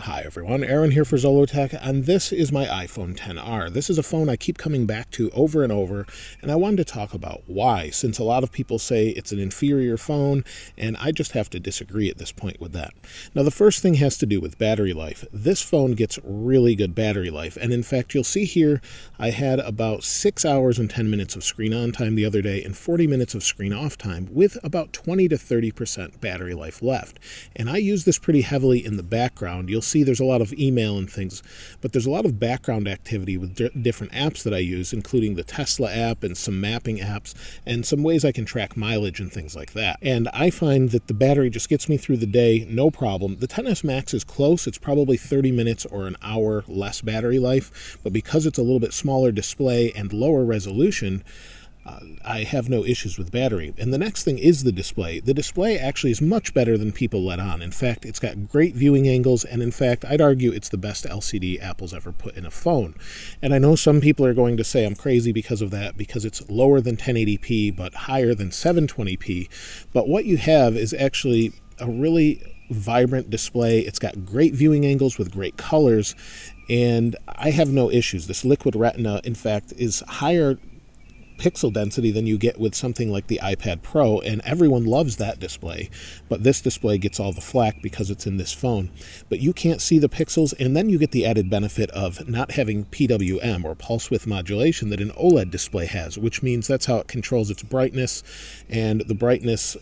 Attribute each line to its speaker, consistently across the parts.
Speaker 1: Hi everyone, Aaron here for Zollotech, and this is my iPhone XR. This is a phone I keep coming back to over and over, and I wanted to talk about why, since a lot of people say it's an inferior phone, and I just have to disagree at this point with that. Now the first thing has to do with battery life. This phone gets really good battery life, and in fact you'll see here I had about 6 hours and 10 minutes of screen on time the other day and 40 minutes of screen off time with about 20 to 30% battery life left. And I use this pretty heavily in the background. You'll see there's a lot of email and things, but there's a lot of background activity with different apps that I use, including the Tesla app and some mapping apps and some ways I can track mileage and things like that. And I find that the battery just gets me through the day, no problem. The XS Max is close. It's probably 30 minutes or an hour less battery life, but because it's a little bit smaller display and lower resolution, I have no issues with battery. And the next thing is the display. The display actually is much better than people let on. In fact, it's got great viewing angles, and in fact, I'd argue it's the best LCD Apple's ever put in a phone. And I know some people are going to say I'm crazy because of that, because it's lower than 1080p but higher than 720p. But what you have is actually a really vibrant display. It's got great viewing angles with great colors, and I have no issues. This liquid retina, in fact, is higher pixel density than you get with something like the iPad Pro, and everyone loves that display, but this display gets all the flack because it's in this phone. But you can't see the pixels, and then you get the added benefit of not having PWM, or pulse width modulation, that an OLED display has, which means that's how it controls its brightness, and the brightness,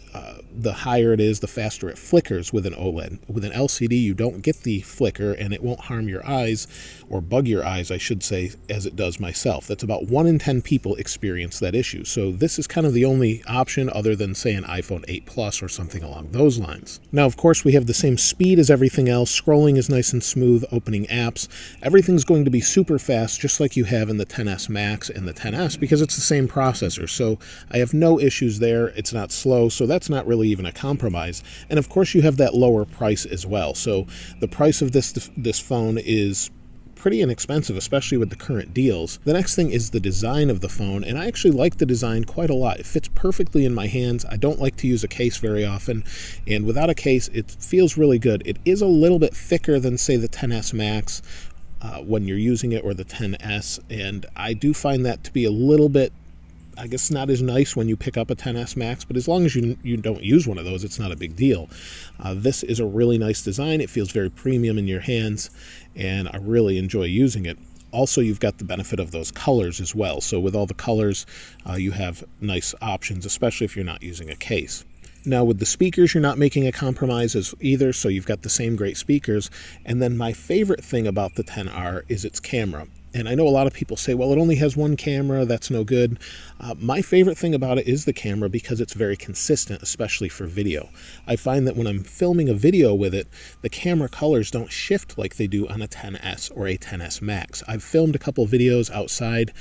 Speaker 1: the higher it is, the faster it flickers with an OLED. With an LCD, you don't get the flicker, and it won't harm your eyes, or bug your eyes, I should say, as it does myself. That's about 1 in 10 people experience that issue. So this is kind of the only option other than, say, an iPhone 8 Plus or something along those lines. Now, of course, we have the same speed as everything else. Scrolling is nice and smooth, opening apps. Everything's going to be super fast, just like you have in the XS Max and the XS, because it's the same processor. So I have no issues there. It's not slow, so that's not really even a compromise. And of course, you have that lower price as well. So the price of this phone is pretty inexpensive, especially with the current deals. The next thing is the design of the phone, and I actually like the design quite a lot. It fits perfectly in my hands. I don't like to use a case very often, and without a case, it feels really good. It is a little bit thicker than, say, the XS Max when you're using it, or the XS, and I do find that to be a little bit, I guess, not as nice when you pick up a XS Max, but as long as you don't use one of those, it's not a big deal. This is a really nice design. It feels very premium in your hands, and I really enjoy using it. Also, you've got the benefit of those colors as well. So with all the colors, you have nice options, especially if you're not using a case. Now with the speakers, you're not making a compromise as either, so you've got the same great speakers. And then my favorite thing about the XR is its camera. And I know a lot of people say, well, it only has one camera, that's no good. My favorite thing about it is the camera, because it's very consistent, especially for video. I find that when I'm filming a video with it, the camera colors don't shift like they do on a XS or a XS Max. I've filmed a couple videos outside.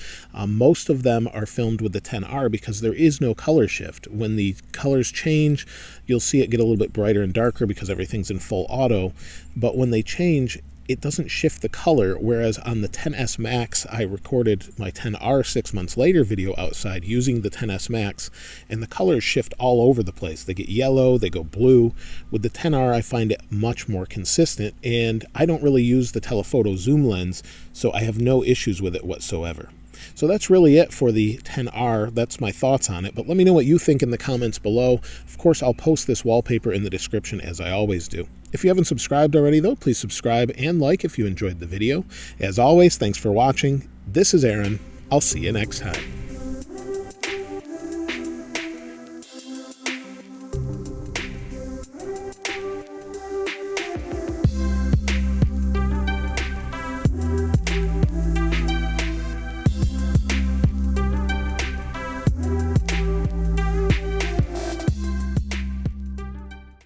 Speaker 1: Most of them are filmed with the XR because there is no color shift. When the colors change, you'll see it get a little bit brighter and darker because everything's in full auto. But when they change, it doesn't shift the color, whereas on the XS Max, I recorded my XR 6 months later video outside using the XS Max, and the colors shift all over the place. They get yellow, they go blue. With the XR, I find it much more consistent, and I don't really use the telephoto zoom lens, so I have no issues with it whatsoever. So that's really it for the XR. That's my thoughts on it, but let me know what you think in the comments below. Of course, I'll post this wallpaper in the description as I always do. If you haven't subscribed already, though, please subscribe and like if you enjoyed the video. As always, thanks for watching. This is Aaron. I'll see you next time.